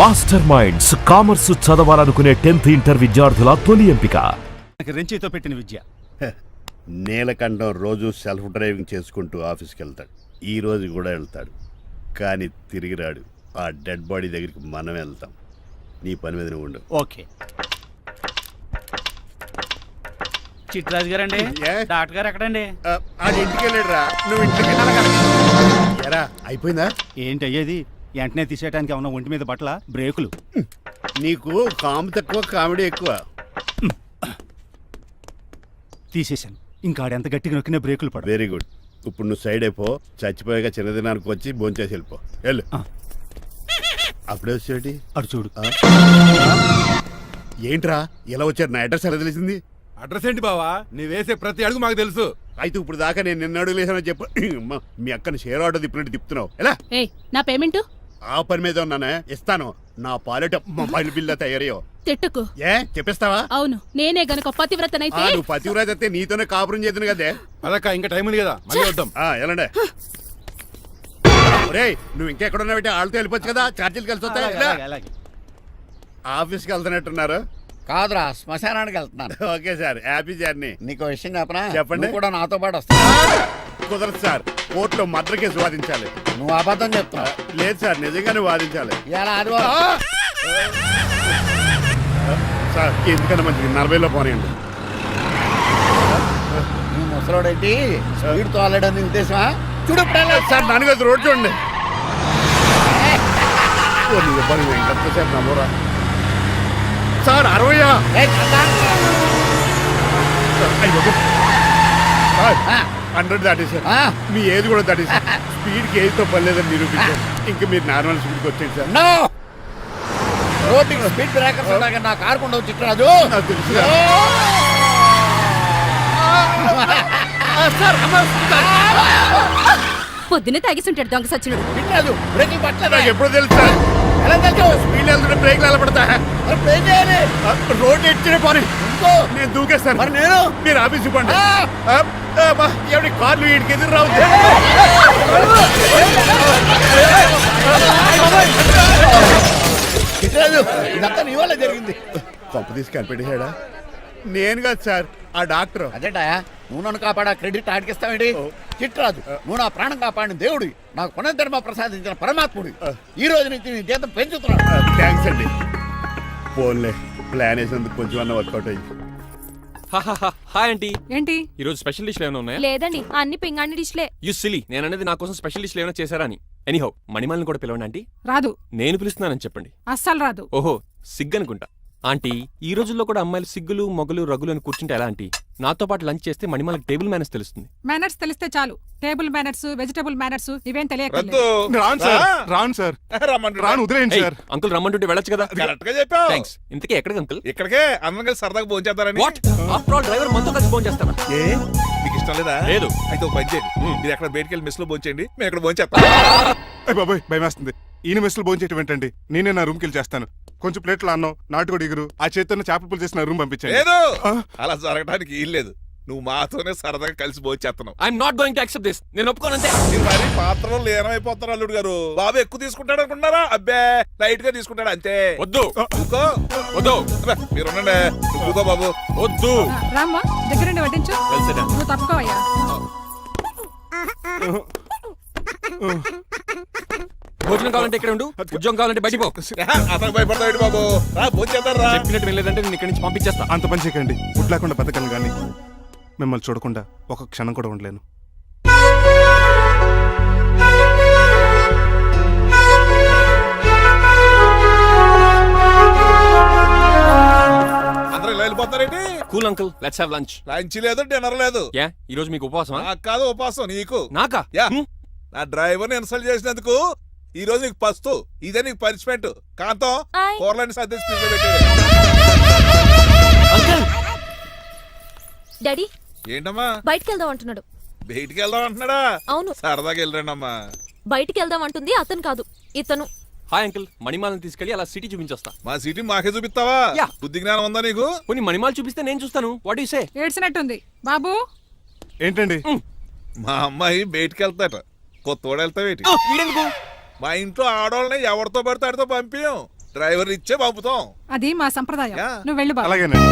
Master minds commerce చదవాలనుకునే 10th inter విద్యార్థుల తొలి ఎంపిక. రెంచితో పెట్టిన విద్య. నీలకంఠం రోజు సెల్ఫ్ డ్రైవింగ్ చేసుకుంటూ ఆఫీస్కి వెళ్తాడు. ఈ రోజు కూడా వెళ్తాడు, కానీ తిరిగి రాడు. ఆ డెడ్ బాడీ దగ్గరికి మనం వెళ్తాం. నీ పని మీద నువ్వు ఉండు. ఓకే. చిట్రాజు గారండి, ఏ? డాక్టర్ గారు ఎక్కడండి? అది ఇంటికి వెళ్ళాడురా, నువ్వు ఇంటికి ఎరా అయిపోయిందా? ఏంటి అయ్యేది? వెంటనే తీసేయడానికి ఏమన్నా ఒంటి మీద బట్టల బ్రేకులు? నీకు కాము తక్కువ, కామెడీ ఎక్కువ. తీసేశాను. ఇంకా ఆడెంత గట్టిగా నొక్కినా బ్రేకులు పడ. Very good. ఇప్పుడు నువ్వు సైడ్ అయిపో. చచ్చిపోయాక చిన్నదినానికి వచ్చి భోంచేసి వెళ్ళిపో. వెళ్ళు. అప్పుడే వచ్చేటి అటు చూడు. ఏంట్రా ఇలా వచ్చారు? నా అడ్రస్ ఎలా తెలిసింది? అడ్రస్ ఏంటి బావా? నీ వేసే ప్రతి అడుగు మాకు తెలుసు. అయితే ఇప్పుడు దాకా నేను నిన్న అడుగులేసానని చెప్పు. మీ అక్కని షేర్ ఆర్డర్ తిప్పినట్టు తిప్పుతున్నావు. ఎలా? నా పేమెంట్ ఆ పని మీద ఉన్నానే, ఇస్తాను. నా పాలెట మొబైల్ బిల్లా తయారయ్యో. తిట్టుకు. ఏ చెప్పిస్తావా? అవును, నేనే గనుక పతివ్రతనైతే. నువ్వు పతివ్రత అయితే నీతోనే కాపురం చేతును కదే. అదక్క ఇంకా టైం ఉంది కదా, మళ్ళీ వద్దాం. ఎలాండే రే, నువ్వు ఇంకెక్కడున్నా పెట్టి వాళ్ళతో వెళ్ళిపోవచ్చు కదా. ఛార్జీలు కలిసి వస్తాయి. అలాగే. ఆఫీస్కి వెళ్తున్నట్టున్నారు. కాదురా, శ్మశానానికి వెళ్తున్నాను. Okay sir, happy journey. నీకు విషయం చెప్పనా? చెప్పండి. నువ్వు కూడా నాతో పాటు వస్తావు. కుదరదు సార్, కోర్టులో మర్డర్ కేసు వాదించాలి. నువ్వు అబద్ధం చెప్తున్నావు. లేదు సార్, నిజంగానే వాదించాలి. ఇలా ఆదివారం సార్ ఎందుకన్నా మంచిది 40లో పోనీయండి. నువ్వు ముసలోడేంటి స్పీడ్ తోలడని ఉద్దేశమా? చూడు సార్ నాన్నగారు రోడ్ చూడండి. ఎంతసేపు నమ్మరా సార్? 60 100 దాటేశారు. మీ ఏది కూడా దాటేశారు. స్పీడ్కి ఏదితో పని లేదని నిరూపించారు. ఇంకా మీరు నార్మల్ స్పీడ్కి వచ్చేది సార్. రోడ్డుకి స్పీడ్ బ్రేకర్స్ ఉన్నాక నా కారు కొండ చిట్టరాజు. నాకు తెలుసు పొద్దునే తాగిస్తుంటాడు దొంగ సచ్చినుడు. చిట్టరాజు బ్రేకులు పట్టలేదు. నాకు ఎప్పుడు తెలుసు సార్. ఎలా తెలుసు? స్పీడ్ వెళ్తుంటే బ్రేక్లు ఎలా పడతా? ఏం చేయాలి? రోడ్డు ఎచ్చిన పోనీ ఇంకో నేను దూకేస్తాను. మరి నేను? మీరు ఆఫీస్ ఇవ్వండి. ఎవరి కార్లు వీడికి ఎదురు రావు. చిట్టరాజు ఇదంతా నీ వల్ల జరిగింది. కొంప తీసి కనిపెట్టేశాడా? నేను కాదు సార్, ఆ డాక్టర్. అదేంటా నువ్వు నన్ను కాపాడా క్రెడిట్ ఆడికిస్తావేంటి? చిట్టరాజు నువ్వు నా ప్రాణం కాపాడిన దేవుడి, నాకు పునర్ధర్మ ప్రసాదించిన పరమాత్ముడి. ఈ రోజు నుంచి నీ జీతం పెంచుతున్నాడు. థ్యాంక్స్ అండి. ఫోన్లే, ప్లాన్ వేసినందుకు కొంచెం అన్న వర్కౌట్ అయ్యింది. Hi aunty. ఏంటి ఈ రోజు స్పెషల్ డిష్లు ఏమైనా ఉన్నాయా? లేదండి, అన్ని పింగాణి డిష్లే. యు సిలీ, నేను అనేది నా కోసం స్పెషల్ డిష్లు ఏమైనా చేశారా అని. ఎనీహౌ మణిమాలని కూడా పిలవండి ఆంటీ. రాదు. నేను పిలుస్తున్నానని చెప్పండి. అస్సలు రాదు. ఓహో, సిగ్గనుకుంటా. ఆంటీ, ఈ రోజుల్లో కూడా అమ్మాయిలు సిగ్గులు మొగలు రగులు అని కూర్చుంటే ఎలా ఆంటీ? నాతో పాటు లంచ్ చేస్తే మణిమాలకి టేబుల్ మేనర్స్ తెలుస్తుంది. మేనర్స్ తెలిస్తే చాలు. టేబుల్ మేనర్స్, వెజిటబుల్ మేనర్స్ ఇవేం తెలియక. రాను సార్, రాను వదిలేండి సార్. అంకుల్ రమ్మంటుంటే వెళ్ళొచ్చు కదా. కరెక్ట్ గా చెప్పావు. థ్యాంక్స్. ఇంతకీ ఎక్కడికి అంకుల్? ఇక్కడికే అందరం కలిసి సరదాగా భోజనం చేద్దారని. వాట్? ఆఫ్టర్ ఆల్ డ్రైవర్ మనతో కలిసి ఫోన్ చేస్తారా? ఏ నీకు ఇష్టం లేదా? లేదు. అయితే ఒక పని చేయండి, మీరు ఎక్కడ బయటికి వెళ్ళి మెస్ లో భోజనం చేయండి, మేము ఎక్కడ భోజనం చేస్తాం. బాబాయ్ భయం వేస్తుంది. ఈయన మెస్ లో భోజనం చేయటం ఏంటండి? నేనే నా రూమ్కి వెళ్ళి చేస్తాను. కొంచెం ప్లేట్లో అన్నం, నాటుకోడి ఇగురు, ఆ చేతితో చేపల పులుసు చేసి నా రూమ్ పంపించాను. లేదు, అలా జరగడానికి ఏం లేదు. నువ్వు మాతోనే సరదాగా కలిసి భోజనం చేస్తున్నావు. I'm not going to accept this. నేను ఒప్పుకోనంతే. మీరు మరి పాత్రలో లీనమైపోతారు అల్లుడు గారు. బాబు ఎక్కువ తీసుకుంటాడు అనుకుంటున్నారా? అబ్బే లైట్ గా తీసుకుంటాడు అంతే. వద్దు ఊకో. వద్దు. మీరు ఉండండి. ఊకో బాబు. వద్దు. రామ్మా, దగ్గరుండి వడ్డించు. నువ్వు తప్పుకోవయ్యా. భోజనం కావాలంటే ఇక్కడ ఉండు, ఉద్యోగం కావాలంటే బయటికి పో. అతను భయపడతాడు బాబు. రా భోజనం చేద్దాం రా. చెప్పినట్టు వెళ్ళలేదంటే నేను ఇక్కడి నుంచి పంపించేస్తా. అంత పని చేయకండి. ఫుడ్ లేకుండా బతకను కానీ మిమ్మల్ని చూడకుండా ఒక క్షణం కూడా ఉండలేను. అందరూ ఇలా వెళ్ళిపోతారేంటి? Cool uncle, let's have lunch. Lunch లేదు, డిన్నర్ లేదు. యా, ఈ రోజు మీకు ఉపవాసమా? నాకు కాదు ఉపవాసం, నీకు. నాకా? యా, నా డ్రైవర్ని ఇన్సల్ట్ చేసినందుకు ఈ రోజు నీకు పస్తు. ఇదే నీకు పనిష్మెంట్. కాంతం కూరలని సర్దేసి పెట్టేది. డాడీ ఏంటమ్మా బయటికి వెళ్దాం అంటున్నాడు. బయటికి వెళ్దాం అంటున్నాడా? అవును, సరదాగా వెళ్ళరండమ్మా. బయటికి వెళ్దాం అంటుంది అతను కాదు, ఇతను. హాయ్ అంకుల్, మణిమాలని తీసుకెళ్లి అలా సిటీ చూపించొస్తా. మా సిటీ మాకే చూపిస్తావా? యా. బుద్ధి జ్ఞానం ఉందా నీకు? కొన్ని మణిమాలు చూపిస్తే నేను చూస్తాను. What you say? ఏడ్చినట్టుంది బాబు. ఏంటండి? మా అమ్మాయి బయటికి వెళ్తాట. కొత్తోడు వెళ్తావేటి? వీడెందుకు? మా ఇంట్లో ఆడవాళ్ళని ఎవరితో పడితే ఆడితో పంపించాం. డ్రైవర్ ఇచ్చే పంపుతాం. అది మా సంప్రదాయం. యా. నువ్వు వెళ్ళు బాబు. అలాగేనండి.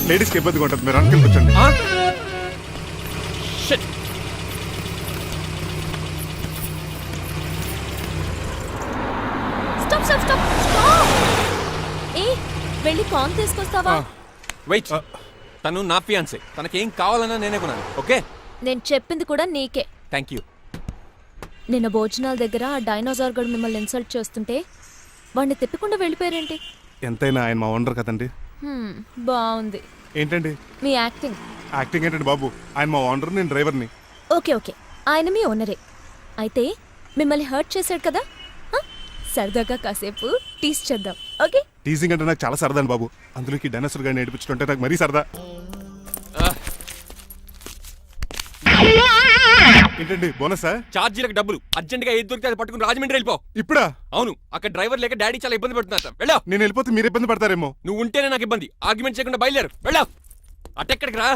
లేడీస్కి ఇబ్బందిగా ఉంటుంది, మీరు వెనక్కి కూర్చోండి. ఆ? Shit. స్టాప్ స్టాప్ స్టాప్ ఏ వెళ్ళి కాన్ తీసుకొస్తావా? వెయిట్, తను నా ఫియాన్సే, తనకేం కావాలన్నా నేనే కొనాలి. ఓకే, నేను చెప్పింది కూడా నీకే. Thank you. నిన్న భోజనాల దగ్గర ఆ డైనోసార్ గడు మిమ్మల్ని ఇన్సల్ట్ చేస్తుంటే వాడిని తిప్పకుండా వెళ్ళిపోయారేంటి? ఎంతైనా ఆయన మా ఓనర్ కదండి. బాగుంది ఏంటండి మీ యాక్టింగ్. యాక్టింగ్ ఏంటండి బాబు, ఆయన మా ఓనర్, నేను డ్రైవర్ని. ఓకే ఓకే, ఆయన మీ ఓనరే అయితే మిమ్మల్ని హర్ట్ చేశాడు కదా, సరదాగా కాసేపు టీస్ చేద్దాం. ఓకే, టీజింగ్ అంటే నాకు చాలా సరదా బాబు, అందులోకి డైనోసర్ గారిని ఏడిపించుకుంటే నాకు మరీ సరదా. ఏంటండి బోనసా? ఛార్జీలకు డబ్బులు అర్జెంట్ గా ఏది దొరికితే అది పట్టుకుని రాజమండ్రి వెళ్ళిపో. ఇప్పుడా? అవును, అక్కడ డ్రైవర్ లేక డాడీ చాలా ఇబ్బంది పడుతున్నారు. వెళ్ళా. నేను వెళ్ళిపోతే మీరు ఇబ్బంది పడతారేమో. నువ్వు ఉంటేనే నాకు ఇబ్బంది. ఆర్గ్యుమెంట్ చేయకుండా బయలుదేరు. వెళ్ళా. అటెక్కడికి రా.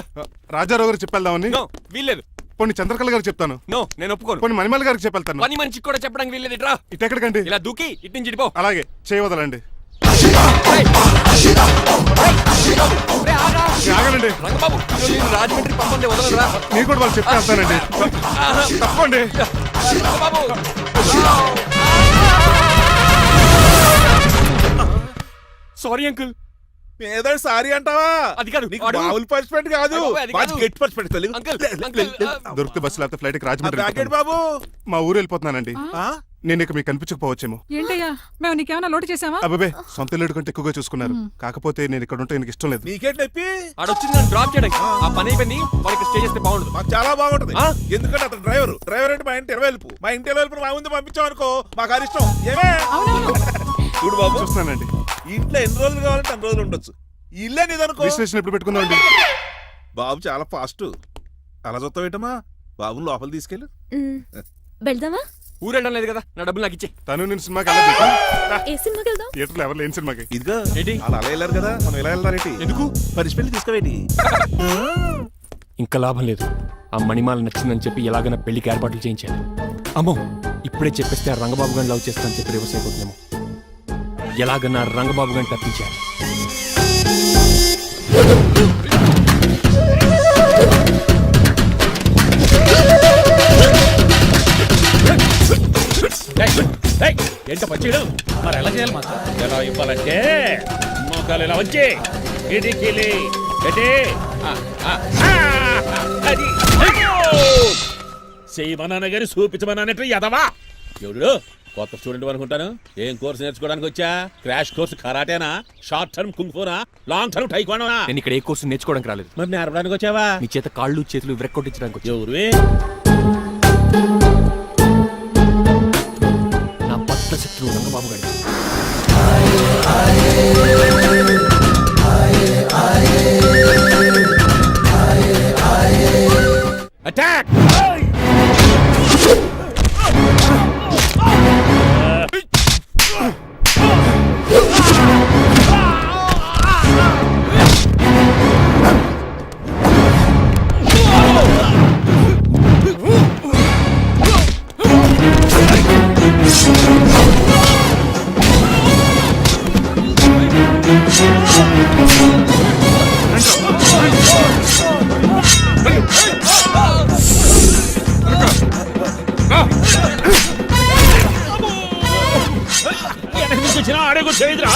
రాజారావు గారు చెప్పేద్దామని. నో, వీల్లేదు. పోనీ చంద్రకళ గారికి చెప్తాను. నో, నేను ఒప్పుకోను. పోనీ మణిమాల గారికి చెప్పెళ్తాను. పని మనిషికి కూడా చెప్పడానికి వీల్లేదు. ఇట్రా. ఇటెక్కడికండి? ఇలా దూకి ఇటు నుంచి ఇటుపో. అలాగే చేయవదలండి. ఆగనండి రంగబాబు, నేను రాజమండ్రి పంపండి, వదలరా. మీరు కూడా వాళ్ళు చెప్తే వెళ్తానండి. తప్పండి రంగబాబు. Sorry uncle. ఏదో సారీ అంటావా? అది కాదు, నీకు వాడు- మామూలు పనిష్మెంట్ కాదు, అయ్యో, అది కాదు. గట్టి పనిష్మెంట్. తెలుగు అంకుల్, అంకుల్, దొరికితే బస్సు లేకపోతే ఫ్లైట్ కి రాజమండ్రి బ్యాకెట్ వెళ్ళిపోతాను. బాబు. మా ఊరు వెళ్ళిపోతున్నానండి. ఆ? నేను ఇక మీకు కనిపించకపోవచ్చేమో. ఏంటయ్యా మేము నీకేమైనా లోటు చేసావా? అబ్బాబే సొంత ఇల్లు కంటే ఎక్కువగా చూసుకున్నారు. కాకపోతే నేను ఇక్కడ ఉంటే నాకు ఇష్టం లేదు. నీకేంటి నొప్పి? ఆడొచ్చింది నన్ను డ్రాప్ చేయడానికి. ఆ పని అయిపోయింది, వాళ్ళకి స్టే చేస్తే బాగుండదు. మాకు చాలా బాగుంటది. ఆ? ఎందుకంటే అతను డ్రైవర్ అంటే మా ఇంటి ఇరవైపు, మా ఇంటి ఇరవైపు మా ముందు పంపించాం అనుకో మాకు అది ఇష్టం. ఏమే చూడు బాబు, చూస్తున్నానండి. ఇంట్లో ఎన్ని రోజులు కావాలంటే అన్ని రోజులు ఉండొచ్చు. ఇల్లే నీదనుకో. రిజిస్ట్రేషన్ ఎప్పుడు పెట్టుకుందామండి? బాబు చాలా ఫాస్ట్. అలా చూస్తావేటమ్మా? బాబుని లోపల తీసుకెళ్ళు. వెళ్దామా? ఊరు వెళ్ళడం లేదు కదా, నా డబ్బులు నాకు ఇచ్చే. తను నేను సినిమాకి వెళ్ళదు. ఏ సినిమాకి వెళ్దాం? థియేటర్లో ఎవరు లేని సినిమాకి. ఇదిగో ఏంటి? అలా వెళ్ళారు కదా, మనం ఇలా వెళ్తారేంటి? ఎందుకు? పనిష్మెంట్ తీసుకోవేటి? ఇంకా లాభం లేదు. ఆ మణిమాల నచ్చిందని చెప్పి ఎలాగైనా పెళ్లికి ఏర్పాట్లు చేయించాను. అమ్మో, ఇప్పుడే చెప్పేస్తే ఆ రంగబాబు గారిని లవ్ చేస్తానని చెప్పి రివర్స్ అయిపోతుందేమో. ఎలాగన్నా రంగబాబు గారిని తప్పించాను. ఏంటో పచ్చేయడం మరి ఎలా చేయాలి మాత్రం? ఎలా ఇవ్వాలంటే మోకాలు ఇలా వచ్చి ఇడికిలి అది చేయమన్నాను కానీ చూపించమన్నట్టు ఎదవా. ఎవడు కొత్త స్టూడెంట్ అనుకుంటాను. ఏం కోర్సు నేర్చుకోవడానికి వచ్చా? క్రాష్ కోర్సు కరాటేనా, షార్ట్ టర్మ్ కుంగ్ఫూనా, లాంగ్ టర్మ్ టైక్వాండోనా? నేను ఇక్కడ ఏ కోర్సు నేర్చుకోవడానికి రాలేదు. మరి నేర్పడానికి వచ్చావా? నీ చేత కాళ్ళు చేతులు విరక్కొట్టించడానికి వచ్చా. ఎవరు? నా బద్ద శత్రువు రంగబాబు గారి. అటాక్! అడుగు చేయదురా.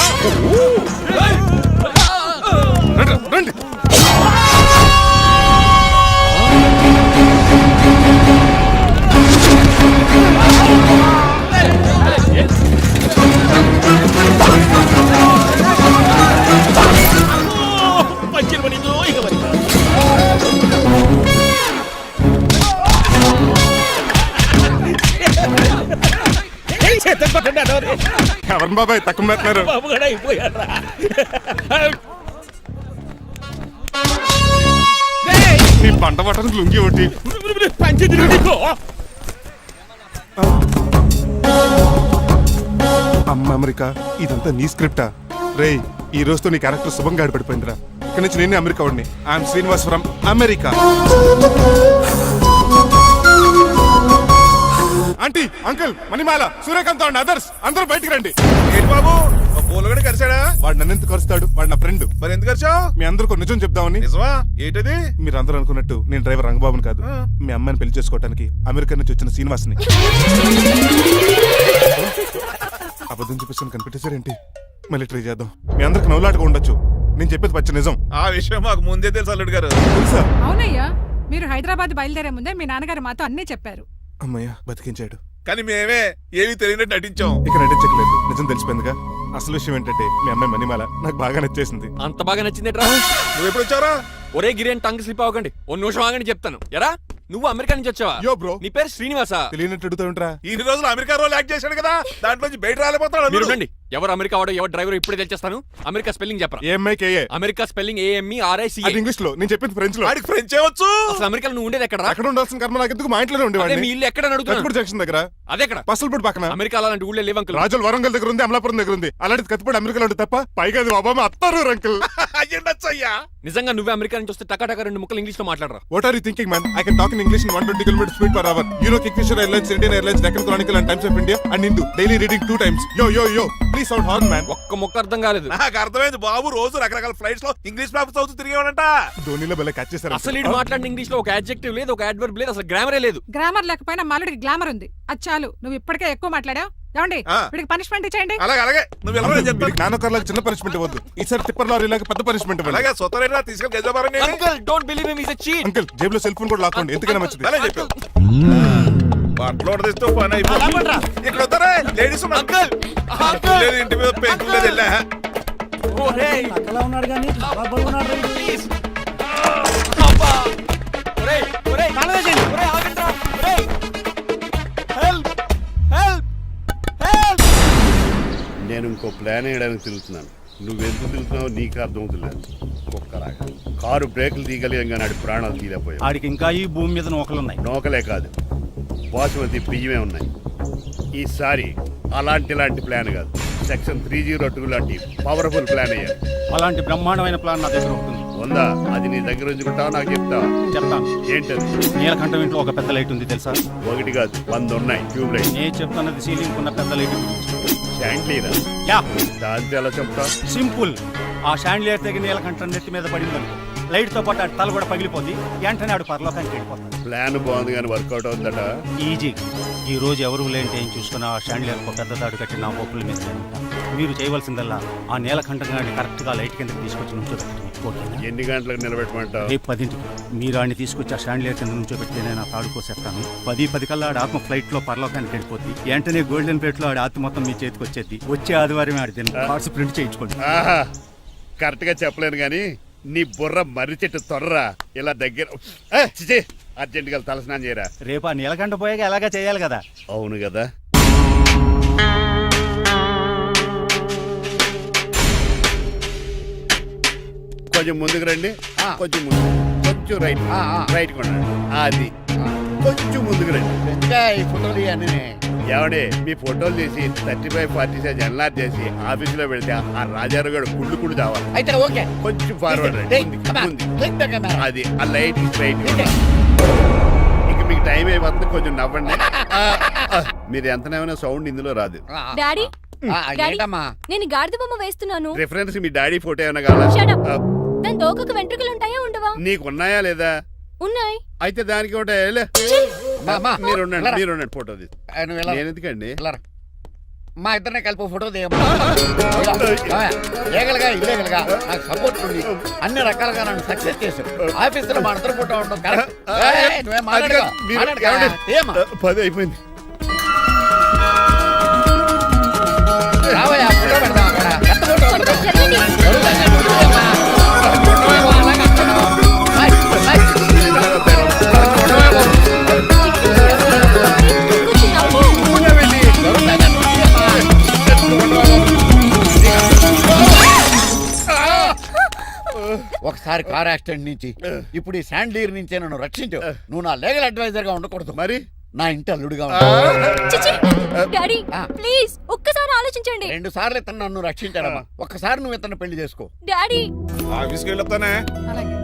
రండి. మంచి పడిందో ఇక మరి. ఎవరిని బాబాయ్ తక్కువ పెడుతున్నారు? బాబు కూడా అయిపోయారా? ఈ పంట పట్టడానికి లుంగి ఒకటి. పంచింది నీకు. అమ్మ అమెరికా, ఇదంతా నీ స్క్రిప్టా? రేయ్, ఈ రోజుతో నీ క్యారెక్టర్ శుభంగా ఆడిపడిపోయిందిరా. ఇక్కడి నుంచి నేనే అమెరికా వాడిని. I'm Srinivas from America. Uncle Manimala Suryakant and others అందరూ బయటికి రండి. ఏంటి బాబు ఆ పూలగడ కలిసాడా? వాడు నన్ను ఎందుకు కరుస్తాడు? వాడు నా ఫ్రెండ్. మరి ఎందుకు కలిసావు? మీ అందరికీ ఒక నిజం చెప్దామని. నిజమా? ఏంటది? మీరు అందరూ అనుకున్నట్టు నేను డ్రైవర్ రంగబాబుని కాదు. మీ అమ్మాయిని పెళ్లి చేసుకోవడానికి అమెరికా నుంచి వచ్చిన శ్రీనివాస్ని. అబద్ధం చూపిస్తాను కనిపెట్టేశారేంటి? మళ్ళీ ట్రై చేద్దాం. మీ అందరికి నవ్వులాటగా ఉండొచ్చు, నేను చెప్పేది పచ్చ నిజం. ఆ విషయం మాకు ముందే తెలుసు అల్లుడు గారు. తెలుసా? అవునయ్యా, మీరు హైదరాబాద్ బయలుదేరే ముందే మీ నాన్నగారు మాతో అన్నీ చెప్పారు. అమ్మయ్య బతికించాడు. కానీ మేమే ఏమీ తెలియనట్టు నటించాం. ఇక నటించట్లేదు, నిజం తెలిసిపోయిందిగా. అసలు విషయం ఏంటంటే మీ అమ్మాయి మణిమాల నాకు బాగా నచ్చేసింది. అంత బాగా నచ్చిందేట్రా? నువ్వు ఎప్పుడు వచ్చారా? ఒరే గిరియన్ టంగ్ స్లిప్ అవ్వకండి, ఓ నిమిషం ఆగండి చెప్తాను. ఎరా నువ్వు అమెరికా నుంచి వచ్చావా? యో బ్రో, నీ పేరు శ్రీనివాసా? తెలియనట్టు అడుగుతావుంట్రా. ఇన్ని రోజులు అమెరికా రోల్ యాక్ట్ చేశాడు కదా, దాంట్లోంచి బయట రాలేపోతాడు. మీరు ఉండండి. ఎవరు అమెరికా వాడో ఎవరు డ్రైవర్ ఇప్పుడే తెలిచేస్తాను. అమెరికా స్పెల్లింగ్ చెప్పరా? ఏఎంఐకేఏ. America spelling AMERICA. అది ఇంగ్లీష్ లో, నేను చెప్పింది ఫ్రెంచ్ లో. వాడికి ఫ్రెంచ్ ఏవచ్చు. అసలు అమెరికాలో నువ్వు ఉండేది ఎక్కడ? అక్కడ ఉండాల్సిన కర్మ నాకు ఎందుకు? మా ఇంట్లోనే అదే ఉండేవాడిని. మీ ఇల్లు ఎక్కడ అడుగుతున్నాను. కత్తిపూడి జంక్షన్ దగ్గర. అదెక్కడ? పసలపూడి పక్కన. అమెరికా అలాంటి ఊళ్ళో లేవు అంకుల్. రాజుల వరంగల్ దగ్గర ఉంది, అమలాపురం దగ్గర ఉంది. అలాంటి కత్తిపూడి అమెరికాలో ఉంటుంది తప్ప. పైగా అది ఒబామా అత్తారు అంకుల్. అయ్యా నిజంగా నువ్వే అమెరికా నుంచి వస్తే టకాటక 2 ముక్కలు ఇంగ్లీష్ లో మాట్లాడరా? What are you thinking, man? I can talk in English in 120 km speed per hour. You know Kingfisher Airlines, Indian Airlines, Deccan Chronicle and Times of India and Hindu. Daily reading 2 times. Yo. Please sound horn, man. ఒక్క ముక్క అర్థం కాలేదు. నాకు అర్థమైంది బాబు. రోజు రకరకాల flights లో English papers చదువుతూ తిరిగేవాడంట. ధోనిలో బల క్యాచ్ చేశారు. అసలు ఇటు మాట్లాడిన ఇంగ్లీష్ లో ఒక అడ్జెక్టివ్ లేదు, ఒక అడ్వర్బ్ లేదు, అసలు గ్రామరే లేదు. గ్రామర్ లేకపోయినా మాలుడికి గ్లామర్ ఉంది. అది చాలు, నువ్వు ఇప్పటికే ఎక్కువ మాట్లాడావు. ఏమండి, వీడికి పనిష్మెంట్ ఇచ్చేయండి. అలాగే నువ్వు వెళ్ళమని చెప్తాను. నాన్నకర్లకు చిన్న పనిష్మెంట్ ఇవ్వద్దు. ఈసారి టిప్పర్ లారీలకు పెద్ద పనిష్మెంట్ ఇవ్వండి. అలాగే సొంత తీసుకెళ్ళి గజాబారని uncle don't believe him, he is a cheat. Uncle జేబులో సెల్ ఫోన్ కూడా లాక్కోండి, ఎందుకైనా మంచిది. అలా చెప్పావు. బట్టలు తెస్తూ పని అయిపోతుంది. ఇక్కడ వస్తారా లేడీస్ అంకుల్ లేదు, ఇంటి మీద పెంకులు లేదు. వెళ్ళా ఒరేయ్ అలా ఉన్నాడు కానీ ప్లీజ్ అబ్బా ఒరేయ్ ఆగండ్రా. ఒరేయ్ హెల్ప్. నేను ఇంకో ప్లాన్ వేయడానికి తిరుగుతున్నాను. నువ్వెందుకు తిరుగుతున్నావు నీకు అర్థమవుతులేదు. ఒక్కలాగా కారు బ్రేకులు తీయగలిగాం కానీ ఆడి ప్రాణాలు తీయలేకపోయావు. ఆడికి ఇంకా ఈ భూమి మీద నూకలున్నాయి. నోకలే కాదు, బాసుమతి బియ్యమే ఉన్నాయి. ఈసారి ఇలాంటి ప్లాన్ కాదు, సెక్షన్ 302 లాంటి పవర్ఫుల్ ప్లాన్ అయ్యారు. అలాంటి బ్రహ్మాండమైన ప్లాన్ నా దగ్గర ఉంటుంది. ఉందా? అది నీ దగ్గర ఉంచుకుంటావా నాకు చెప్తావా? చెప్తాను. ఏంటది? నీలకంఠం ఇంట్లో ఒక పెద్ద లైట్ ఉంది తెలుసా? ఒకటి కాదు 100 ఉన్నాయి ట్యూబ్ లైట్. నేను చెప్తున్నది సీలింగ్ ఉన్న పెద్ద లైట్ శాండ్లీరా? యా, దాంతో ఎలా చెప్తా? సింపుల్. ఆ షాండ్లియర్ తెగి నీలకంఠం నెత్తి మీద పడిందని లైట్ తో పాటు ఆడి తల కూడా పగిలిపోద్ది. వెంటనే ఆడు పరలోకానికి వెళ్ళిపోతాడు. ప్లాన్ బాగుంది కానీ వర్కౌట్ అవుతుందట. ఈజీ. ఈ రోజు ఎవరు లేంటే ఏం చూసుకున్న ఆ షాండ్లియర్ పెద్ద దాడు కట్టి నా పప్పుల మీద ఉంటా. మీరు చేయవలసిందల్లా ఆ నీలకంఠం గారిని కరెక్ట్ గా లైట్ కిందకి తీసుకొచ్చి నుంచోబెట్టండి. ఎన్ని గంటలకు నిలబెట్టమంటావు? రేపు 10ంటికి మీరు ఆడిని తీసుకొచ్చి ఆ షాండ్లియర్ కింద నుంచోబెడితే నేను ఆ తాడు కోసేస్తాను. 10 కల్లా ఆడ ఆత్మ ఫ్లైట్ లో పరలోకానికి వెళ్ళిపోద్ది. వెంటనే గోల్డెన్ ప్లేట్ లో ఆడి ఆత్మ మొత్తం మీ చేతికి వచ్చేది. వచ్చే ఆదివారం ఆడి కార్డ్స్ ప్రింట్ చేయించుకోండి. ఆహా, కరెక్ట్ గా చెప్పలేను కానీ నీ బుర్ర మర్రి చెట్టు తొర్రా. ఇలా దగ్గర అర్జెంట్ గా తలస్నానం చేయరా. రేపు ఆ నీలకంఠ పోయాక ఎలాగా చేయాలి కదా. అవును కదా. కొంచెం ముందుకు రండి. కొంచెం ముందు, కొంచెం రైట్, రైట్ కొనండి. అది కొంచెం ముందుకు రండి. ఈ ఫోటోలు అన్నీ ఏమండి మీ ఫోటోలు తీసి 35, 40 సైజ్ ఎన్లార్ చేసి ఆఫీసులో పెడితే ఆ రాజారావు గారు కుళ్ళు చావాలి. అయితే ఓకే, కొంచెం ఫార్వర్డ్ రండి. ముందుకి. అది ఆ లైట్ రైట్. ఇక మీకు టైం అయిపోతుంది, కొంచెం నవ్వండి. మీరు ఎంతనేమైనా సౌండ్ ఇందులో రాదు. డాడీ ఏంటమ్మా? నేను గాడిద బొమ్మ వేస్తున్నాను. రిఫరెన్స్ మీ డాడీ ఫోటో ఏమైనా కావాలా? Shut up. దాని తోకకు వెంట్రుకలు ఉంటాయా ఉండవా? నీకున్నాయా లేదా? ఉన్నాయి. అయితే దానికి ఒకటే మీరు ఉండండి ఫోటో తీసి. నేను ఎందుకండి? మా ఇద్దరిని కలిపి ఫోటో లీగల్గా ఇల్లీగల్గా నాకు సపోర్ట్ ఉంది. అన్ని రకాలుగా నన్ను సక్సెస్ చేశారు. ఆఫీసులో మా ఇద్దరు ఫోటో ఉండడం కరెక్ట్. నువ్వేం మాట్లాడుకో. 10 అయిపోయింది. రావయ్యా ఫోటో పెడదాం అక్కడ. ఒకసారి కార్ యాక్సిడెంట్ నుంచి ఇప్పుడు ఈ శాండ్లీర్ నుంచే నన్ను రక్షించు. నువ్వు నా లీగల్ అడ్వైజర్ గా ఉండకూడదు, మరి నా ఇంటి అల్లుడుగా డాడీ ప్లీజ్ ఒక్కసారి ఆలోచించండి. 2 సార్లు ఇతను నన్ను రక్షించాడమ్మా. ఒక్కసారి నువ్వు ఇతను పెళ్లి చేసుకో. డాడీ ఆఫీస్కి వెళ్ళొస్తానే. అలాగే.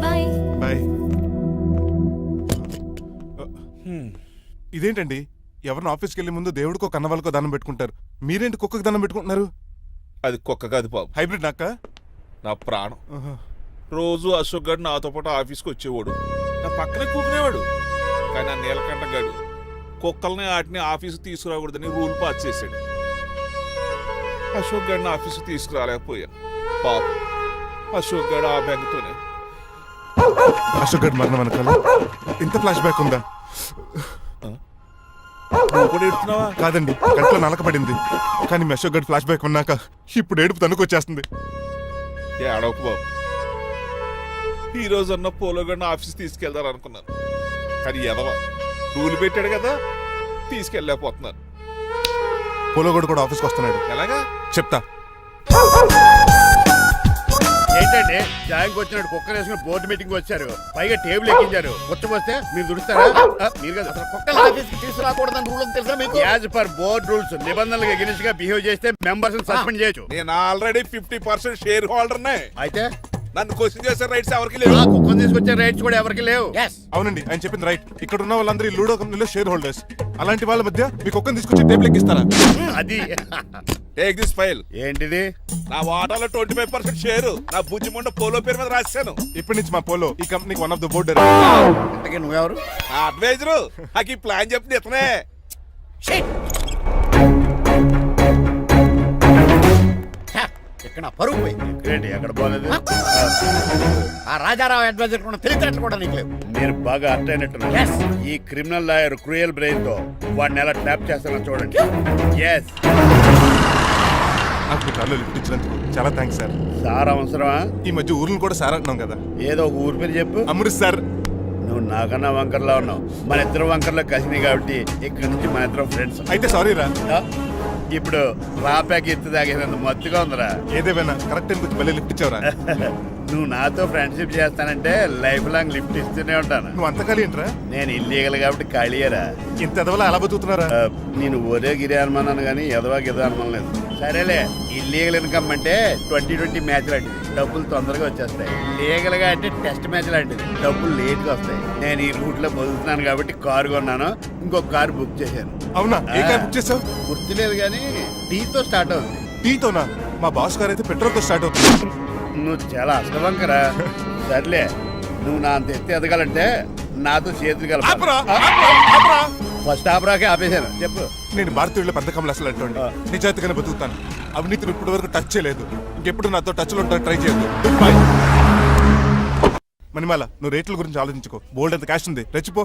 బాయ్. బాయ్. ఇదేంటండి ఎవరిని ఆఫీస్కి వెళ్ళే ముందు దేవుడికో కన్నవాళ్ళకో దండం పెట్టుకుంటారు, మీరేంటి కుక్కకి దండం పెట్టుకుంటున్నారు? అది కుక్క కాదు బాబు, హైబ్రిడ్ నక్క. నా ప్రాణం. రోజు అశోక్ గడు నాతో పాటు ఆఫీస్కి వచ్చేవాడు, నా పక్కనే కూకునేవాడు. కానీ ఆ నీలకంఠ గడు కుక్కల్ని వాటిని ఆఫీస్కి తీసుకురాకూడదని రూల్ పాస్ చేశాడు. అశోక్ గడిని ఆఫీస్కి తీసుకురాలేకపోయాను. పాప అశోక్ గడు ఆ బెంగతోనే. అశోక్ గడ్ మరణం వెనకాల ఇంత ఫ్లాష్ బ్యాక్ ఉందా? నువ్వు కూడా ఎడుతున్నావా? కాదండి, కంట్లో నలకపడింది. కానీ మీ అశోక్ గడ్ ఫ్లాష్ బ్యాక్ ఉన్నాక ఇప్పుడు ఏడుపు తనుకొచ్చేస్తుంది. ఏడవకు బాబు, ఈ రోజు అన్న పోలో గడిని ఆఫీస్ తీసుకెళ్దాం అనుకున్నాను. కానీ ఎదవా రూల్ పెట్టాడు కదా, తీసుకెళ్ళలేకపోతున్నాను. పోలోగోడు కూడా ఆఫీస్కి వస్తున్నాడు. ఎలాగా చెప్తా. ఏంటండి జాయింగ్ వచ్చినట్టు కుక్కలు వేసుకుని బోర్డు మీటింగ్ వచ్చారు, పైగా టేబుల్ ఎక్కించారు. వస్తే మీరు దుడుస్తారా? మీరు కదా అసలు కుక్కలు ఆఫీస్కి తీసుకురాకూడదని రూల్ తెలుసా మీకు? యాజ్ పర్ బోర్డ్ రూల్స్ నిబంధనలకు ఎగనిస్ట్ గా బిహేవ్ చేస్తే మెంబర్స్ సస్పెండ్ చేయొచ్చు. నేను ఆల్రెడీ 50% షేర్ హోల్డర్నే. అయితే నన్ను క్వశ్చన్ చేసే రైట్స్ ఎవరికి లేవు. కుక్కను తీసుకొచ్చే రైట్స్ కూడా ఎవరికి లేవు. అవునండి, ఆయన చెప్పింది రైట్. ఇక్కడ ఉన్న వాళ్ళందరూ ఈ లూడో కంపెనీలో షేర్ హోల్డర్స్. అలాంటి వాళ్ళ మధ్య మీ కుక్కను తీసుకొచ్చి టేబుల్ ఎక్కిస్తారా? అది టేక్ దిస్ ఫైల్. ఏంటిది? నా వాటాలో 25% షేరు నా బుజ్జిముండ పోలో పేరు మీద రాశాను. ఇప్పటి నుంచి మా పోలో ఈ కంపెనీకి వన్ ఆఫ్ ద బోర్డు. ఇంతకీ నువ్వెవరు? అడ్వైజరు. నాకు ఈ ప్లాన్ చెప్పింది ఇతనే. ఇక్కడ పరుగు పోయింది. ఏంటి ఎక్కడ బాగాలేదు? ఆ రాజారావు అడ్వైజర్ కూడా తెలియటట్లు కూడా నీకు లేవు. మీరు బాగా అర్థ అయినట్టున్నారు. ఈ క్రిమినల్ లాయర్ క్రూయల్ బ్రెయిన్ తో వాడిని ఎలా ట్యాప్ చేస్తానో చూడండి. ఎస్, నాకు కార్లో లిఫ్ట్ ఇచ్చినందుకు చాలా థ్యాంక్స్ సార్. సార్ అవసరమా? ఈ మధ్య ఊర్లు కూడా సార్ అంటున్నాం కదా. ఏదో ఒక ఊరి పేరు చెప్పు. అమృత్సర్. నువ్వు నాకన్నా వంకర్లా ఉన్నావు. మన ఇద్దరు వంకర్లో కలిసినాయి కాబట్టి ఇక్కడ నుంచి మన ఇద్దరం ఫ్రెండ్స్. అయితే సారీ రా. ఇప్పుడు రాపాకి ఎత్తు తాగేదంత మత్తుగా ఉందిరా. ఏదేమైనా కరెక్ట్ టైంకి మళ్ళీ లిఫ్ట్ ఇచ్చావురా. నువ్వు నాతో ఫ్రెండ్షిప్ చేస్తానంటే లైఫ్ లాంగ్ లిఫ్ట్ ఇస్తూనే ఉంటాను. నువ్వు అంత ఖాళీ ఏంట్రా? నేను ఇల్లీగల్ కాబట్టి ఖాళీయరా. ఇంత ఎదవలా ఎలా బతుకుతున్నారా? నేను ఒరే గిరి అనుమానాను కానీ ఎదవా గిదా అనుమానం లేదు. సరేలే, ఇల్లీగల్ ఇన్కమ్ అంటే 2020 మ్యాచ్ లాంటిది, డబ్బులు తొందరగా వచ్చేస్తాయి. లీగల్ గా అంటే టెస్ట్ మ్యాచ్ లాంటిది, డబ్బులు లేట్ గా వస్తాయి. నేను ఈ రూట్ లో బతుకుతున్నాను కాబట్టి కారు కొన్నాను, ఇంకొక కారు బుక్ చేశాను. అవునా? ఏ కార్ బుక్ చేసావు? గుర్తులేదు కానీ టీతో స్టార్ట్ అవుతుంది. టీతోనా? మా బాస్ కార్ అయితే పెట్రోల్ తో స్టార్ట్ అవుతుంది. నువ్వు చాలా అష్టవంకరా. సర్లే, నువ్వు నా అంత ఎత్తి ఎదగాలంటే నాతో చేతులు కలపాలి. ఫస్ట్ ఆపరాకే ఆపేశాను. చెప్పు. నేను భారతీయుల్లో పెద్ద కమలు అసలు అంటోండి. నిజాయితీగానే బతుకుతాను. అవినీతిని ఇప్పటి వరకు టచ్ చేయలేదు. ఇంకెప్పుడు నాతో టచ్ లో ఉంటాను ట్రై చేయొద్దు. Good bye. మణిమాల, నువ్వు రేట్ల గురించి ఆలోచించుకో. బోల్డ్ అంత క్యాష్ ఉంది, రెచ్చిపో.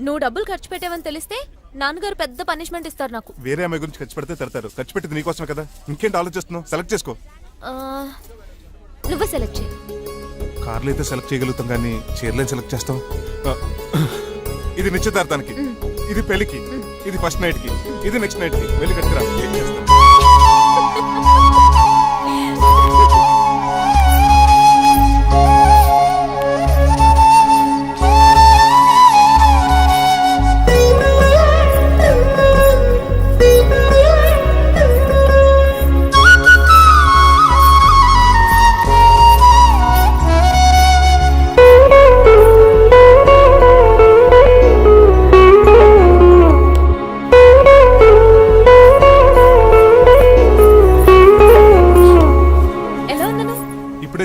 నువ్వు డబ్బులు ఖర్చు పెట్టావని తెలిస్తే నాన్నగారు పెద్ద పనిష్మెంట్ ఇస్తారు నాకు. వేరే అమ్మాయి గురించి ఖర్చు పెడితే తిడతారు. ఖర్చు పెట్టింది నీకోసమే కదా. ఇంకేంటి ఆలోచిస్తున్నావు? సెలెక్ట్ చేసుకో. నువ్వే సెలెక్ట్ చేయి. కార్లు అయితే సెలెక్ట్ చేయగలుగుతాం కానీ చీరలేం సెలెక్ట్ చేస్తాం. ఇది నిశ్చితార్థానికి, ఇది పెళ్లికి, ఇది ఫస్ట్ నైట్ కి, ఇది నెక్స్ట్ నైట్ కి. వెళ్ళి కట్టుకురా. ఏం చేస్తాం?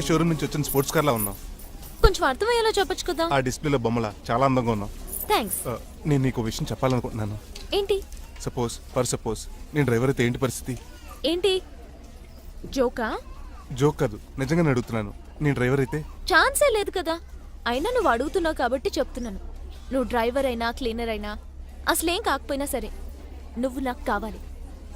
షోరూమ్ నుంచి వచ్చిన స్పోర్ట్స్ కార్ లా ఉన్నావు. కొంచెం అర్థమయ్యేలా చెప్పొచ్చు కదా. ఆ డిస్ప్లేలో బొమ్మలా చాలా అందంగా ఉన్నావు. థాంక్స్. నేను నీకు విషయం చెప్పాలనుకుంటున్నాను. ఏంటి? సపోజ్ నేను డ్రైవర్ అయితే ఏంటి పరిస్థితి? ఏంటి జోకా? జోక్ కాదు, నిజంగానే అడుగుతున్నాను. నేను డ్రైవర్ అయితే? ఛాన్సే లేదు కదా. అయినా నువ్వు అడుగుతున్నావు కాబట్టి చెప్తున్నాను. నువ్వు డ్రైవర్ అయినా క్లీనర్ అయినా అసలేం కాకపోయినా సరే నువ్వు నాకు కావాలి.